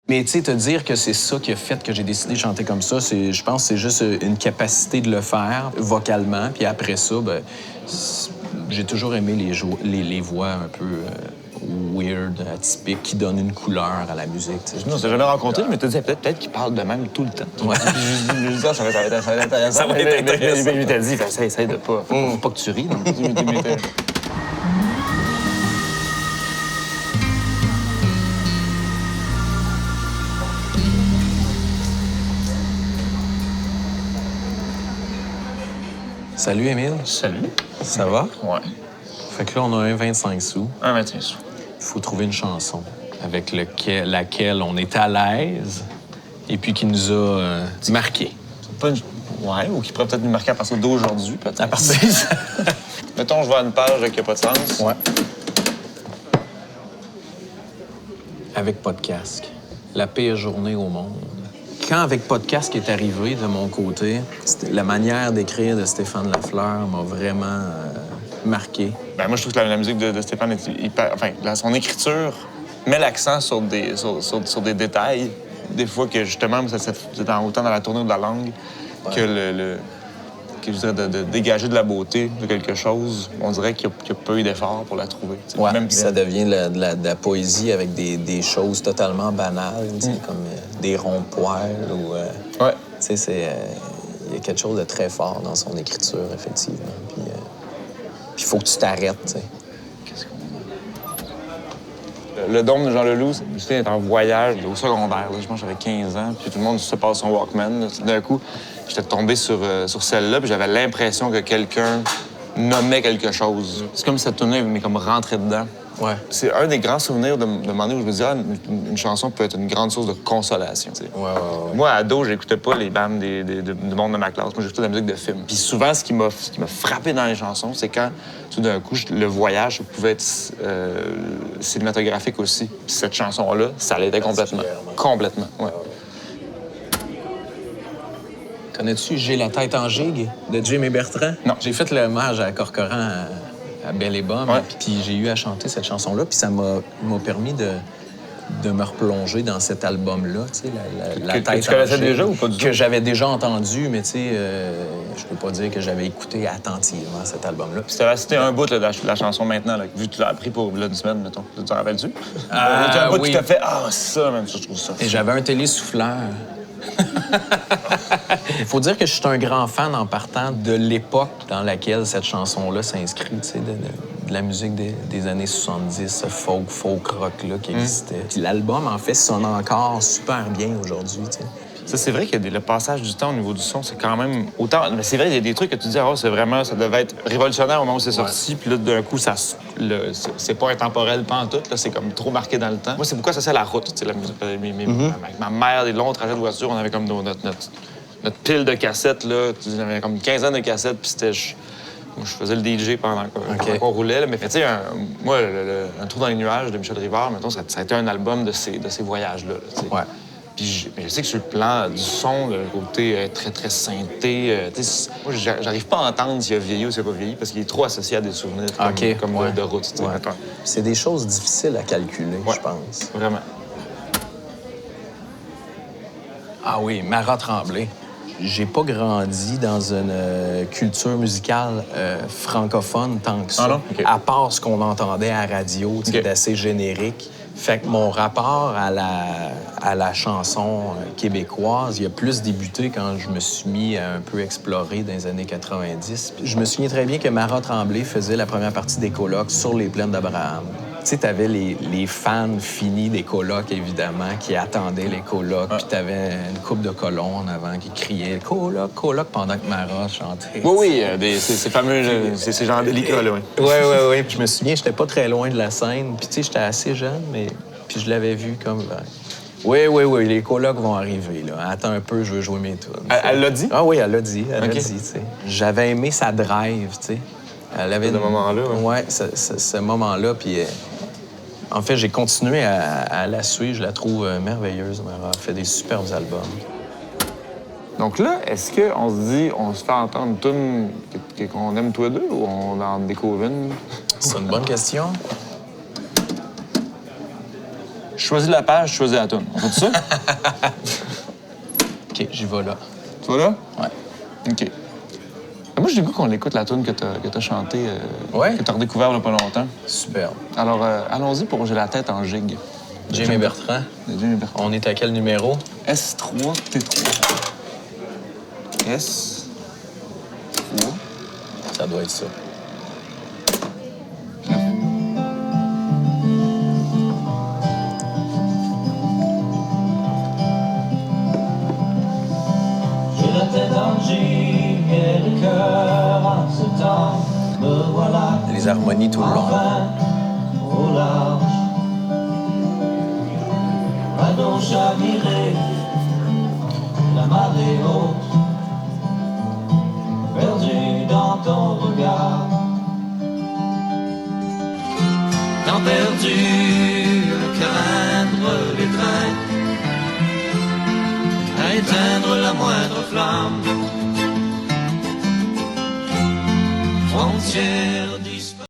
Mais tu sais, te dire que c'est ça qui a fait que j'ai décidé de chanter comme ça, je pense que c'est juste une capacité de le faire vocalement. Puis après ça, ben, j'ai toujours aimé les voix un peu weird, atypiques, qui donnent une couleur à la musique. T'sais. Je ne t'ai jamais rencontré, mais tu disais peut-être qu'il parle de même tout le temps. Ouais. Je dis, ça va être intéressant. Ça va être intéressant. Mais je t'ai dit, essaye de pas. Faut pas que tu ris. Donc. Salut, Émile. Salut. Ça va? Ouais. Fait que là, on a un 25 sous. Un 25 sous. Il faut trouver une chanson avec laquelle on est à l'aise et puis qui nous a marqués. Pas une... Ouais, ou qui pourrait peut-être nous marquer à partir d'aujourd'hui, peut-être. À partir Mettons, je vois une page qui n'a pas de sens. Ouais. Avec pas de casque. La pire journée au monde. Quand Avec pas de casque est arrivé de mon côté, la manière d'écrire de Stéphane Lafleur m'a vraiment marqué. Ben, moi, je trouve que la musique de Stéphane est hyper... Enfin, son écriture met l'accent sur des détails. Des fois que, justement, c'est autant dans la tournure de la langue que que je dirais de dégager de la beauté de quelque chose. On dirait qu'il n'y a pas eu d'effort pour la trouver. Ouais, même ça devient de la poésie avec des choses totalement banales, comme des ronds-poils ou... Ouais. Tu sais, il y a quelque chose de très fort dans son écriture, effectivement. Puis il faut que tu t'arrêtes, tu sais. Le Dôme de Jean Leloup, c'était un voyage au secondaire. Là. Je pense que j'avais 15 ans, puis tout le monde se passe son Walkman. D'un coup, j'étais tombé sur celle-là, puis j'avais l'impression que quelqu'un nommait quelque chose. C'est comme si cette tournée mais comme rentrer dedans. Ouais. C'est un des grands souvenirs de moment où je me disais, une chanson peut être une grande source de consolation. Ouais. Moi, ado, j'écoutais pas les bandes du monde de ma classe. Moi, j'écoutais de la musique de film. Puis souvent, ce qui m'a frappé dans les chansons, c'est quand, tout d'un coup, le voyage pouvait être cinématographique aussi. Puis cette chanson-là, ça l'était complètement. Complètement, ouais. Connais-tu J'ai la tête en gigue de Jimmy Bertrand? Non. J'ai fait l'hommage à Corcoran à Belle et Bonne, puis j'ai eu à chanter cette chanson-là, puis ça m'a permis de me replonger dans cet album-là, tu sais, la tête en gigue. Que tu connaissais déjà ou pas du tout? Que j'avais déjà entendu, mais tu sais, je peux pas dire que j'avais écouté attentivement cet album-là. Puis c'était un bout là, de la chanson maintenant, là, vu que tu l'as appris pour une semaine, mettons. Tu t'en rappelles-tu? Un bout oui. qui t'a fait « Ah, ça, man, je trouve ça. » Et j'avais un télésouffleur. Il faut dire que je suis un grand fan en partant de l'époque dans laquelle cette chanson-là s'inscrit, tu sais, de la musique des années 70, ce folk rock-là qui existait. Puis l'album, en fait, sonne encore super bien aujourd'hui, tu sais. Ça, c'est vrai que le passage du temps au niveau du son, c'est quand même autant... Mais c'est vrai, il y a des trucs que tu dis, c'est vraiment, ça devait être révolutionnaire au moment où c'est sorti, puis là, d'un coup, c'est pas intemporel pantoute, là, c'est comme trop marqué dans le temps. Moi, c'est pourquoi ça c'est la route, tu sais, la musique. Avec ma mère, des longs trajets de voiture, on avait comme notre pile de cassettes, là, on avait comme une quinzaine de cassettes, puis c'était... Moi, je faisais le DJ pendant qu'on roulait, là. Mais tu sais, moi, Un trou dans les nuages de Michel Rivard, mettons, ça a été un album de ces voyages-là, là, Puis je sais que sur le plan du son, le côté très, très synthé, moi, j'arrive pas à entendre s'il a vieilli ou s'il n'a pas vieilli parce qu'il est trop associé à des souvenirs comme de route. C'est des choses difficiles à calculer, je pense. Vraiment. Ah oui, Marat Tremblay. J'ai pas grandi dans une culture musicale francophone tant que ça. Ah non? Okay. À part ce qu'on entendait à la radio, d'assez générique. Fait que mon rapport à la chanson québécoise, il a plus débuté quand je me suis mis à un peu explorer dans les années 90. Je me souviens très bien que Marat Tremblay faisait la première partie des colocs sur les plaines d'Abraham. Tu sais, t'avais les fans finis des colocs, évidemment, qui attendaient les colocs, puis t'avais une couple de colons en avant qui criaient « Coloc, coloc » pendant que Marat chantait. Oui, ces fameux... ces genres délicats, là, oui. Oui. Puis je me souviens, j'étais pas très loin de la scène, puis tu sais, j'étais assez jeune, mais... Puis je l'avais vu comme... Oui, les colocs vont arriver, là. Attends un peu, je veux jouer mes tunes. Elle l'a dit? Ah oui, elle l'a dit, tu sais. J'avais aimé sa drive, tu sais. Elle avait... Ce moment-là, ouais, ce moment-là, puis... En fait, j'ai continué à la suivre. Je la trouve merveilleuse. Elle fait des superbes albums. Donc là, est-ce qu'on se dit, on se fait entendre une tune qu'on aime tous les deux ou on en découvre une? C'est une bonne question. Je choisis la page, je choisis la toune. On fait ça? OK, j'y vais là. Tu vas là? Ouais. OK. Moi, j'ai le goût qu'on écoute la tune que t'as chantée, Ouais? que t'as redécouvert il n'y a pas longtemps. Superbe. Alors, allons-y pour J'ai la tête en gigue. Jamie Bertrand. De Jamie Bertrand. On est à quel numéro? S3, T3. S3. Ça doit être ça. J'ai la tête en gigue et le cœur en septembre. Me voilà Les harmonies tout le long. enfin au large. Radeau chaviré, la marée haute, perdu dans ton regard. Tant perdu à craindre les trains, à éteindre la moindre flamme. Frontière disparue.